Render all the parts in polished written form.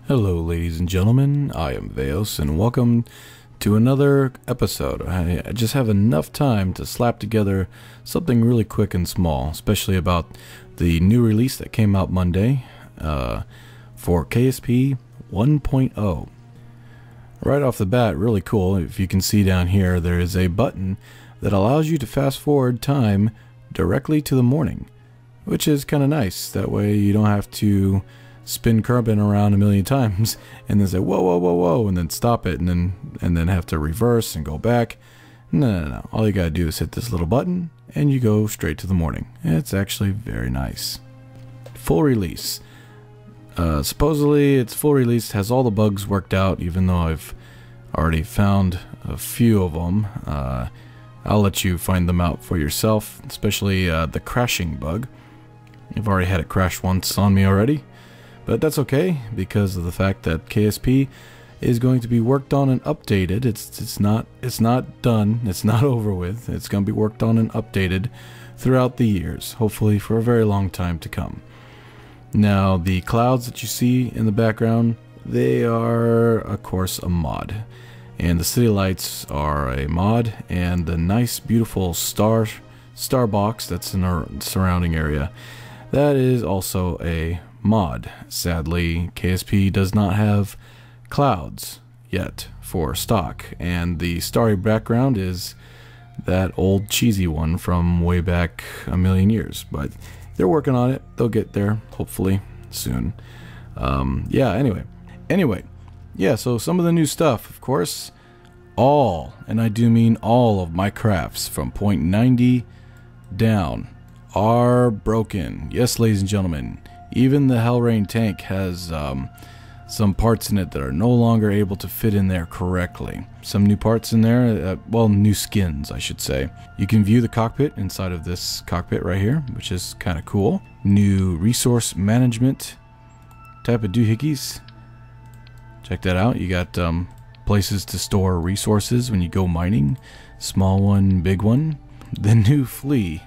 Hello ladies and gentlemen, I am Vaos and welcome to another episode. I just have enough time to slap together something really quick and small, especially about the new release that came out Monday for KSP 1.0. Right off the bat, really cool. If you can see down here, there is a button that allows you to fast forward time directly to the morning, which is kind of nice. That way you don't have to spin carbon around a million times and then say whoa whoa whoa whoa and then stop it and then have to reverse and go back. No. All you gotta do is hit this little button and you go straight to the morning. It's actually very nice. Full release. Supposedly it's full release, has all the bugs worked out, even though I've already found a few of them. I'll let you find them out for yourself, especially the crashing bug. I've already had it crash once on me already. But that's okay, because of the fact that KSP is going to be worked on and updated. It's not done. It's not over with. It's going to be worked on and updated throughout the years, hopefully for a very long time to come. Now, the clouds that you see in the background, they are, of course, a mod. And the city lights are a mod, and the nice, beautiful star box that's in our surrounding area, that is also a mod. Sadly, KSP does not have clouds yet for stock, and the starry background is that old cheesy one from way back a million years, but they're working on it. They'll get there hopefully soon. Anyway, so some of the new stuff, of course, all, and I do mean all, of my crafts from point 90 down are broken. Yes, ladies and gentlemen, even the Hellrain tank has some parts in it that are no longer able to fit in there correctly. Some new parts in there, well, new skins, I should say. You can view the cockpit inside of this cockpit right here, which is kind of cool. New resource management type of doohickeys. Check that out. You got places to store resources when you go mining. Small one, big one. The new flea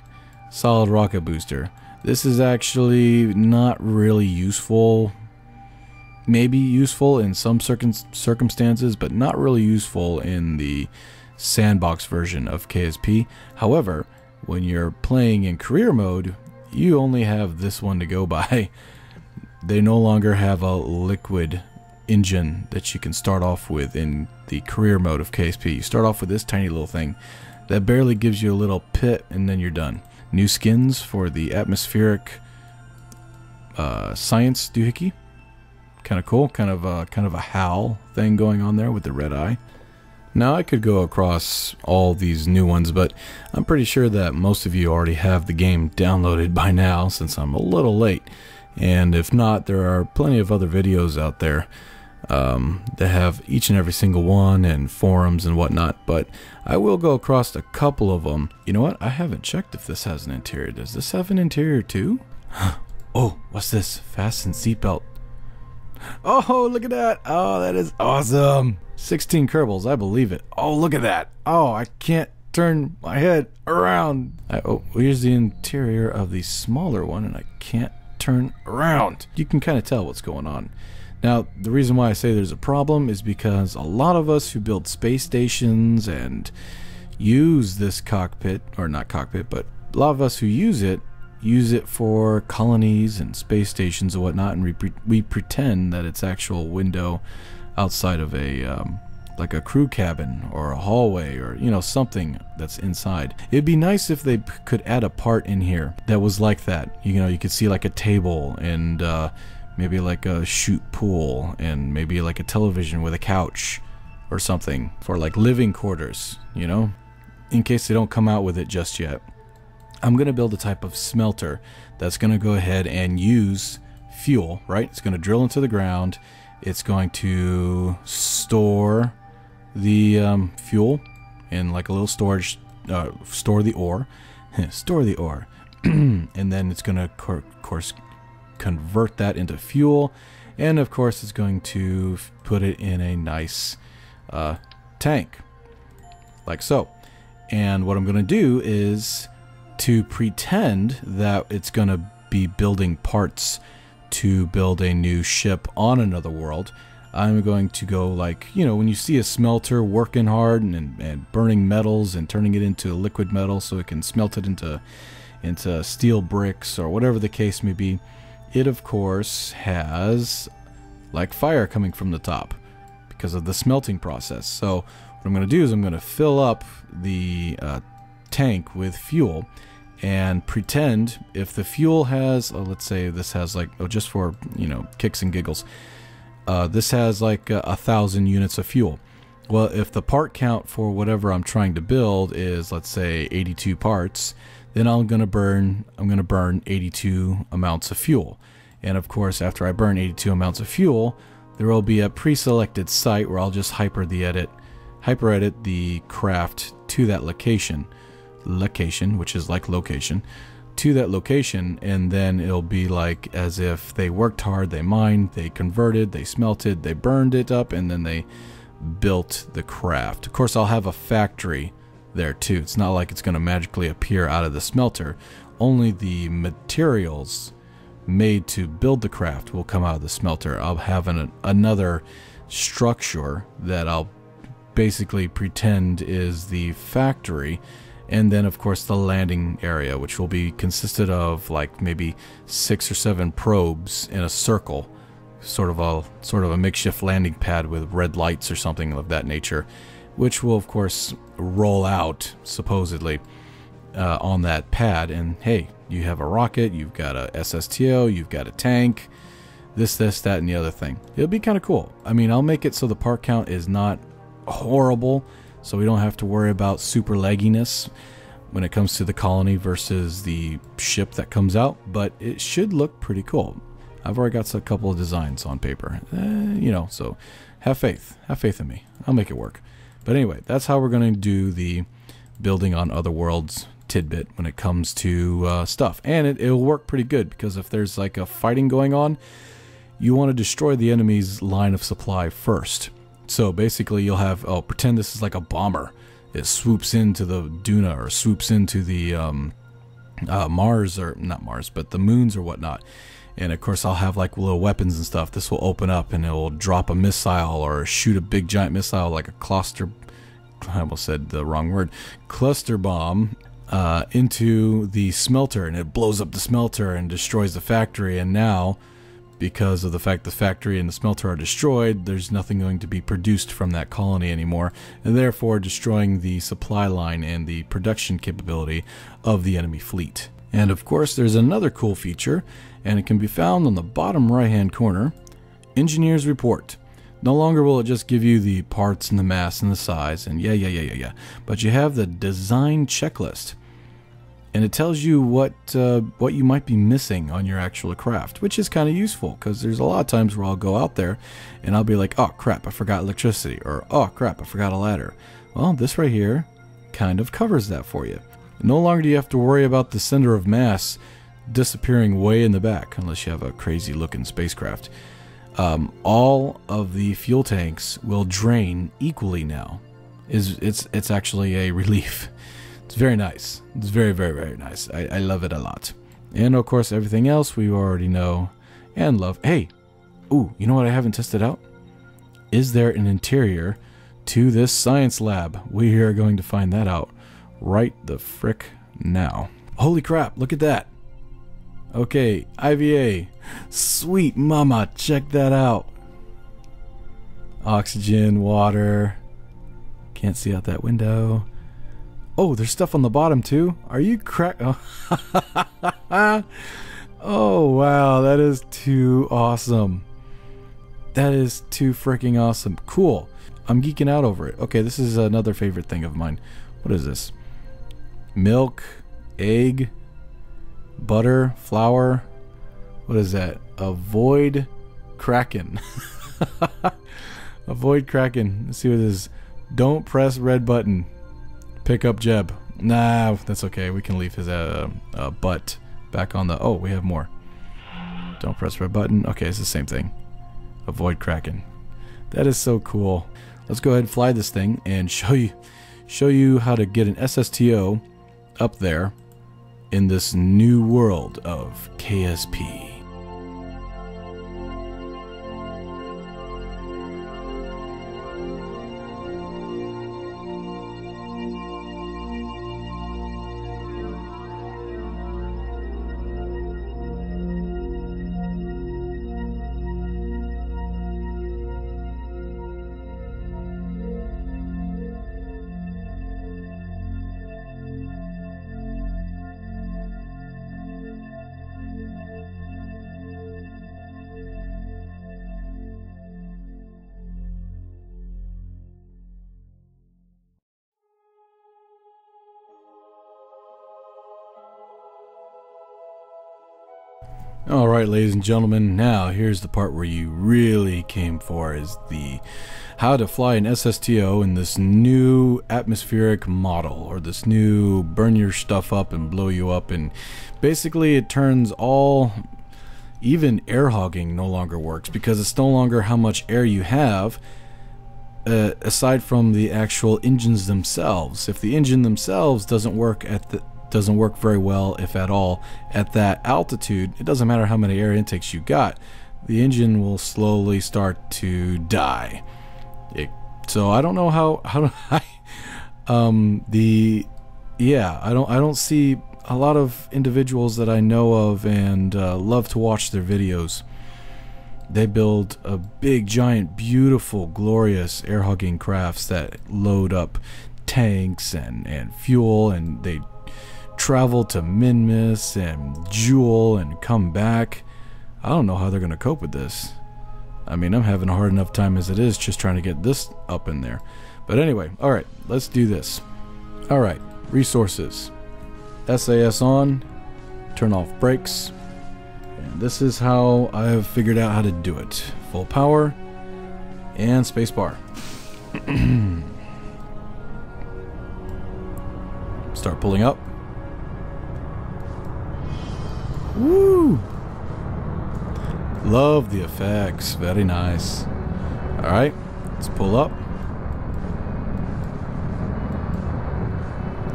solid rocket booster. This is actually not really useful. Maybe useful in some circumstances, but not really useful in the sandbox version of KSP. However, when you're playing in career mode, you only have this one to go by. They no longer have a liquid engine that you can start off with in the career mode of KSP. You start off with this tiny little thing that barely gives you a little pit, and then you're done. New skins for the atmospheric science doohickey. Kind of cool. Kind of a HAL thing going on there with the red eye. Now, I could go across all these new ones, but I'm pretty sure that most of you already have the game downloaded by now, since I'm a little late. And if not, there are plenty of other videos out there that have each and every single one, and forums and whatnot, but I will go across a couple of them. You know what? I haven't checked if this has an interior. Does this have an interior too? Oh, what's this? Fasten seatbelt. Oh, look at that. Oh, that is awesome. 16 Kerbals, I believe it. Oh, look at that. Oh, I can't turn my head around. Oh, here's the interior of the smaller one, and I can't turn around. You can kind of tell what's going on. Now, the reason why I say there's a problem is because a lot of us who build space stations and use this cockpit, or not cockpit, but a lot of us who use it for colonies and space stations and whatnot, and we pretend that it's actual window outside of a like a crew cabin or a hallway, or something that's inside. It'd be nice if they could add a part in here that was like that. You could see like a table and maybe like a shoot pool, and maybe like a television with a couch or something for like living quarters, in case they don't come out with it just yet. I'm going to build a type of smelter that's going to go ahead and use fuel, right? It's going to drill into the ground. It's going to store the fuel in like a little storage, store the ore, store the ore, and then it's going to, of course, convert that into fuel, and of course it's going to put it in a nice tank like so. And what I'm going to do is to pretend that it's going to be building parts to build a new ship on another world, I'm going to go like, you know, when you see a smelter working hard and burning metals and turning it into liquid metal so it can smelt it into steel bricks or whatever the case may be, it of course has like fire coming from the top because of the smelting process. So what I'm going to do is I'm going to fill up the tank with fuel and pretend if the fuel has, let's say this has like, just for, you know, kicks and giggles, this has like 1,000 units of fuel. Well, if the part count for whatever I'm trying to build is, let's say, 82 parts, then I'm gonna burn 82 amounts of fuel. And of course, after I burn 82 amounts of fuel, there will be a pre-selected site where I'll just hyper edit the craft to that location, which is like location, to that location, and then it'll be like as if they worked hard, they mined, they converted, they smelted, they burned it up, and then they built the craft. Of course, I'll have a factory there too. It's not like it's going to magically appear out of the smelter. Only the materials made to build the craft will come out of the smelter. I'll have another structure that I'll basically pretend is the factory, and then of course the landing area, which will be consisted of like maybe 6 or 7 probes in a circle, sort of a makeshift landing pad with red lights or something of that nature, which will of course roll out supposedly on that pad. And hey, you have a rocket, you've got a SSTO, you've got a tank, this, that, and the other thing. It'll be kind of cool. I mean, I'll make it so the part count is not horrible, so we don't have to worry about super lagginess when it comes to the colony versus the ship that comes out, but it should look pretty cool. I've already got a couple of designs on paper, you know, so have faith in me. I'll make it work. But anyway, that's how we're going to do the building on other worlds tidbit when it comes to stuff. And it'll work pretty good, because if there's like a fighting going on, you want to destroy the enemy's line of supply first. So basically you'll have, pretend this is like a bomber. It swoops into the Duna or swoops into the Mars, or not Mars, but the moons or whatnot. And of course I'll have like little weapons and stuff. This will open up and it will drop a missile or shoot a big giant missile like a cluster, I almost said the wrong word, cluster bomb into the smelter, and it blows up the smelter and destroys the factory. And now, because of the fact the factory and the smelter are destroyed, there's nothing going to be produced from that colony anymore, and therefore destroying the supply line and the production capability of the enemy fleet. And of course there's another cool feature, and it can be found on the bottom right hand corner, Engineer's Report. No longer will it just give you the parts and the mass and the size and yeah, but you have the design checklist. And it tells you what you might be missing on your actual craft, which is kind of useful, because there's a lot of times where I'll go out there and I'll be like, oh crap, I forgot electricity, or oh crap, I forgot a ladder. Well, this right here kind of covers that for you. No longer do you have to worry about the center of mass disappearing way in the back, unless you have a crazy looking spacecraft. All of the fuel tanks will drain equally now. It's actually a relief. It's very nice. It's very, very, very nice. I love it a lot. And of course, everything else we already know and love. Hey, ooh, you know what I haven't tested out? Is there an interior to this science lab? We are going to find that out right the frick now. Holy crap, look at that. Okay, IVA. Sweet mama, check that out. Oxygen, water. Can't see out that window. Oh, there's stuff on the bottom too? Are you Oh. Oh, wow, that is too awesome. That is too freaking awesome. Cool. I'm geeking out over it. Okay, this is another favorite thing of mine. What is this? Milk, egg, butter, flour. What is that? Avoid Kraken. Avoid Kraken. Let's see what it is. Don't press red button. Pick up Jeb. Nah, that's okay. We can leave his butt back on the... Oh, we have more. Don't press red button. Okay, it's the same thing. Avoid Kraken. That is so cool. Let's go ahead and fly this thing and show you how to get an SSTO up there in this new world of KSP. Alright, ladies and gentlemen, now here's the part where you really came for, is the how to fly an SSTO in this new atmospheric model, or this new burn your stuff up and blow you up, and basically it turns all, even air hogging no longer works, because it's no longer how much air you have, aside from the actual engines themselves. If the engine themselves doesn't work very well, if at all, at that altitude, it doesn't matter how many air intakes you got, the engine will slowly start to die. So I don't know how I don't see a lot of individuals that I know of and love to watch their videos. They build a big, giant, beautiful, glorious air hugging crafts that load up tanks and fuel, and they travel to Minmus and Jewel and come back. I don't know how they're going to cope with this. I mean, I'm having a hard enough time as it is just trying to get this up in there. But anyway, alright, let's do this. Alright, resources. SAS on, turn off brakes. And this is how I've figured out how to do it. Full power and spacebar. Start pulling up. Woo! Love the effects. Very nice. Alright, let's pull up.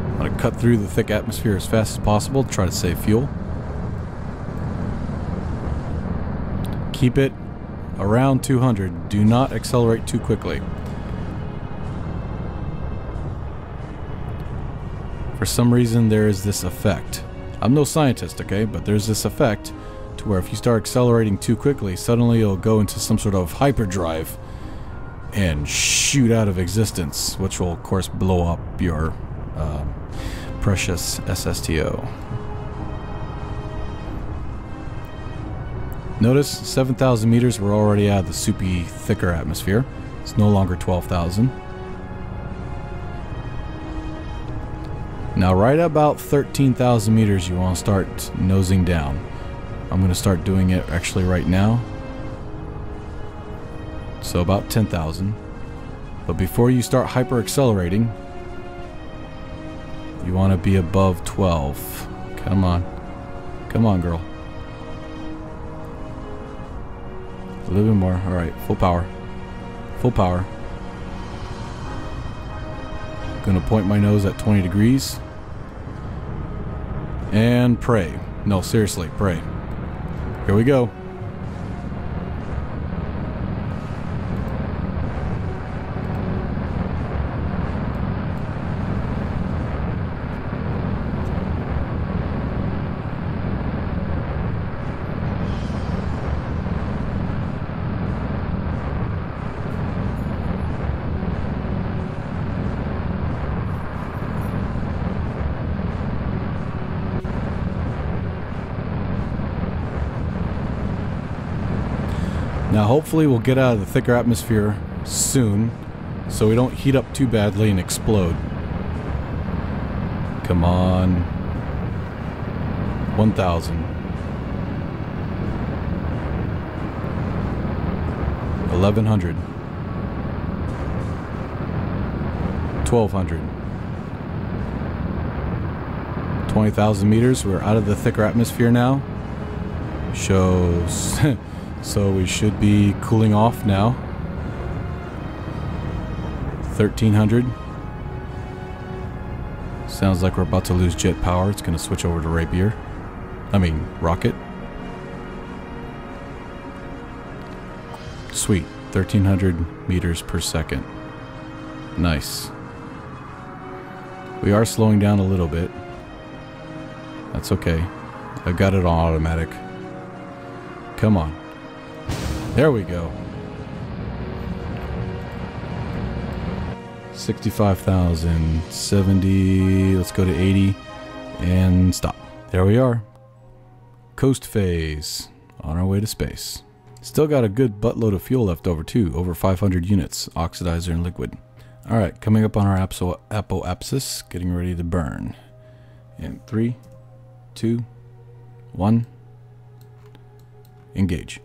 I'm going to cut through the thick atmosphere as fast as possible to try to save fuel. Keep it around 200. Do not accelerate too quickly. For some reason there is this effect. I'm no scientist, okay, but there's this effect to where if you start accelerating too quickly, suddenly you'll go into some sort of hyperdrive and shoot out of existence, which will of course blow up your precious SSTO. Notice 7,000 meters, we're already out of the soupy, thicker atmosphere. It's no longer 12,000. Now right about 13,000 meters you want to start nosing down. I'm going to start doing it actually right now. So about 10,000. But before you start hyper accelerating, you want to be above 12. Come on. Come on, girl. A little bit more. Alright, full power. Full power. Gonna point my nose at 20 degrees. And pray. No, seriously, pray. Here we go. Now hopefully we'll get out of the thicker atmosphere soon, so we don't heat up too badly and explode. Come on. 1,000. 1,100. 1,200. 20,000 meters. We're out of the thicker atmosphere now. Shows... So we should be cooling off now. 1,300. Sounds like we're about to lose jet power. It's going to switch over to R.A.P.I.R. I mean, rocket. Sweet. 1,300 meters per second. Nice. We are slowing down a little bit. That's okay. I've got it on automatic. Come on. There we go. 65,000, 70, let's go to 80, and stop. There we are. Coast phase, on our way to space. Still got a good buttload of fuel left over too, over 500 units, oxidizer and liquid. Alright, coming up on our apoapsis, getting ready to burn. In 3, 2, 1, engage.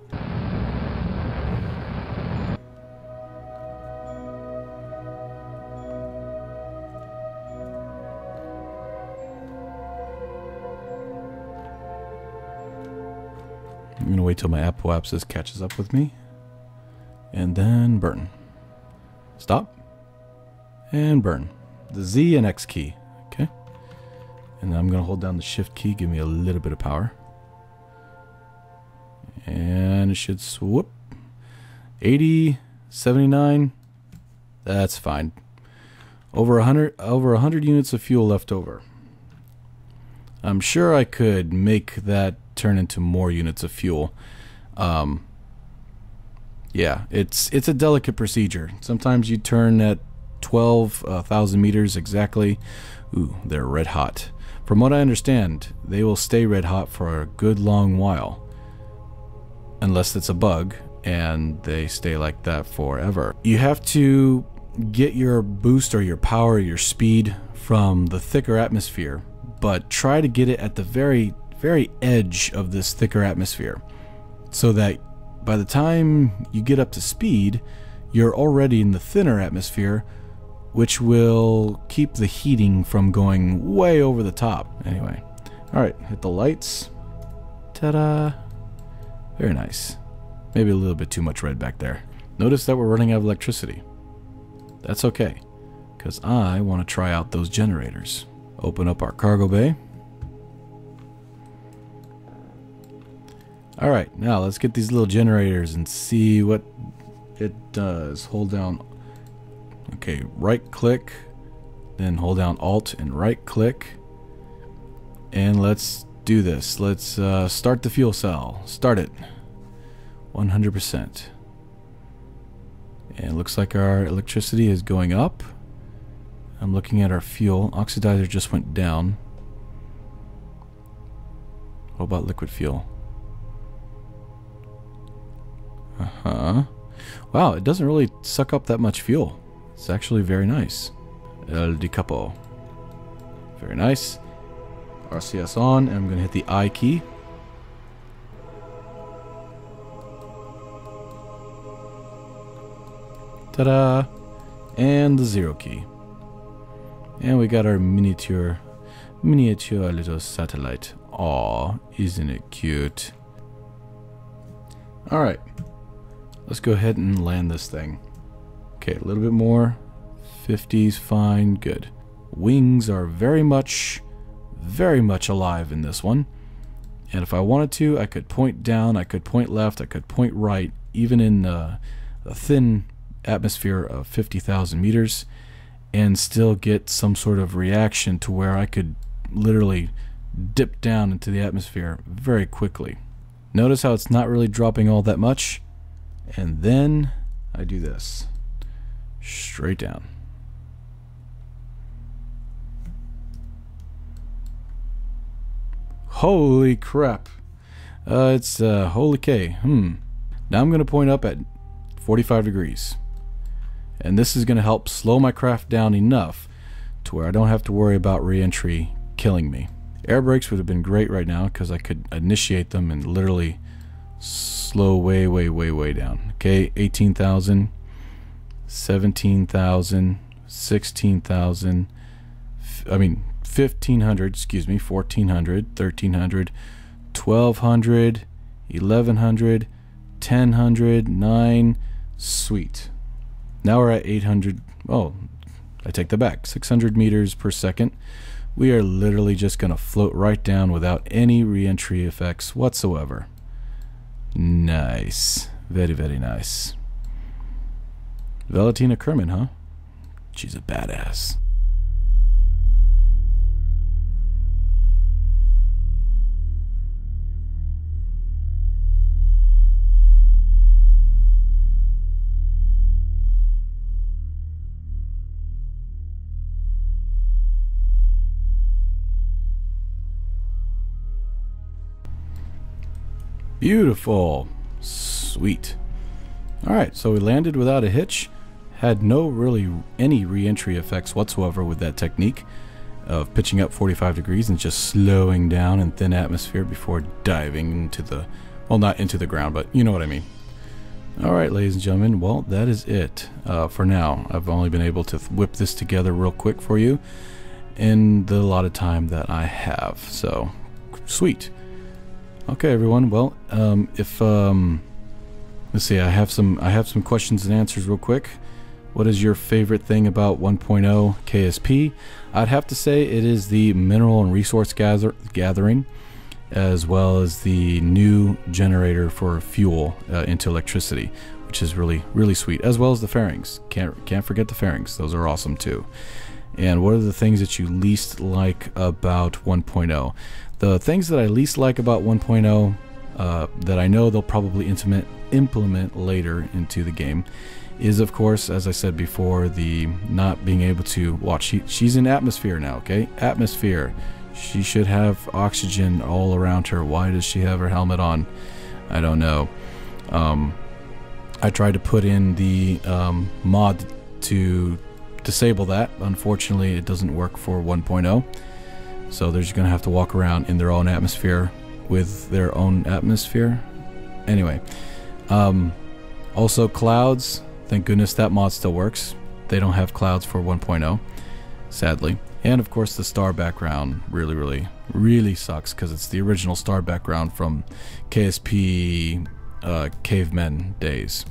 I'm gonna wait till my apoapsis catches up with me, and then burn. Stop, and burn. The Z and X key, okay? And then I'm gonna hold down the Shift key, give me a little bit of power. And it should swoop. 80, 79, that's fine. Over 100 units of fuel left over. I'm sure I could make that turn into more units of fuel. Yeah, it's a delicate procedure. Sometimes you turn at 12,000 meters exactly. Ooh, they're red hot. From what I understand, they will stay red hot for a good long while. Unless it's a bug, and they stay like that forever. You have to get your boost or your power, your speed from the thicker atmosphere, but try to get it at the very, very edge of this thicker atmosphere, so that by the time you get up to speed, you're already in the thinner atmosphere, which will keep the heating from going way over the top. Anyway, all right, hit the lights. Ta-da! Very nice. Maybe a little bit too much red back there. Notice that we're running out of electricity. That's okay, because I want to try out those generators. Open up our cargo bay. Alright, now let's get these little generators and see what it does. Hold down, okay, right click, then hold down Alt and right click. And let's do this. Let's start the fuel cell. Start it. 100%. And it looks like our electricity is going up. I'm looking at our fuel. Oxidizer just went down. What about liquid fuel? Wow, it doesn't really suck up that much fuel. It's actually very nice. El de capo. Very nice. RCS on, and I'm going to hit the I key. Ta-da! And the 0 key. And we got our miniature little satellite. Aw, isn't it cute? Alright. Let's go ahead and land this thing. Okay, a little bit more. 50's fine, good. Wings are very much alive in this one. And if I wanted to, I could point down, I could point left, I could point right, even in a thin atmosphere of 50,000 meters, and still get some sort of reaction to where I could literally dip down into the atmosphere very quickly. Notice how it's not really dropping all that much. And then I do this. Straight down. Holy crap. It's holy K. Now I'm going to point up at 45 degrees. And this is going to help slow my craft down enough to where I don't have to worry about re-entry killing me. Air brakes would have been great right now because I could initiate them and literally slow way down. Okay, 18,000, 17,000, 16,000, I mean 1,500, excuse me, 1,400, 1,300, 1,200, 1,100, 1,000, 9, sweet. Now we're at 800, oh, I take that back, 600 meters per second. We are literally just going to float right down without any re-entry effects whatsoever. Nice. Very, very nice. Valentina Kerman, huh? She's a badass. Beautiful. Sweet. Alright, so we landed without a hitch. Had no really any re-entry effects whatsoever with that technique of pitching up 45 degrees and just slowing down in thin atmosphere before diving into the Well, not into the ground, but you know what I mean. Alright, ladies and gentlemen, well, that is it for now. I've only been able to whip this together real quick for you in the allotted time that I have. So, sweet. Okay, everyone, well, let's see, I have some questions and answers real quick. What is your favorite thing about 1.0 KSP? I'd have to say it is the mineral and resource gathering, as well as the new generator for fuel into electricity, which is really sweet, as well as the fairings. Can't forget the fairings. Those are awesome too. And what are the things that you least like about 1.0? The things that I least like about 1.0 that I know they'll probably implement later into the game is, of course, as I said before, the not being able to watch. She's in atmosphere now, okay? Atmosphere. She should have oxygen all around her. Why does she have her helmet on? I don't know. I tried to put in the mod to disable that. Unfortunately, it doesn't work for 1.0. So they're just going to have to walk around in their own atmosphere with their own atmosphere. Anyway. Also, clouds. Thank goodness that mod still works. They don't have clouds for 1.0, sadly. And of course the star background really sucks, because it's the original star background from KSP cavemen days.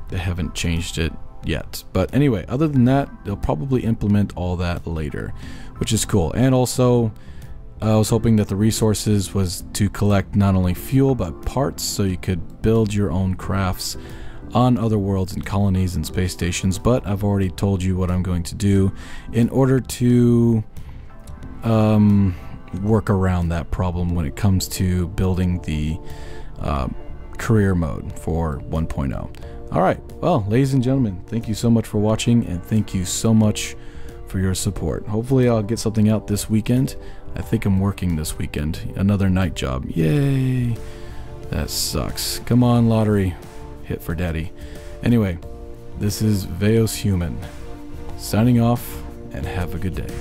They haven't changed it yet. But anyway, other than that, they'll probably implement all that later, which is cool. And also, I was hoping that the resources was to collect not only fuel but parts, so you could build your own crafts on other worlds and colonies and space stations. But I've already told you what I'm going to do in order to work around that problem when it comes to building the career mode for 1.0. Alright, well, ladies and gentlemen, thank you so much for watching, and thank you so much for your support. Hopefully I'll get something out this weekend. I think I'm working this weekend. Another night job. Yay! That sucks. Come on, lottery. Hit for daddy. Anyway, this is Vaos Human, signing off, and have a good day.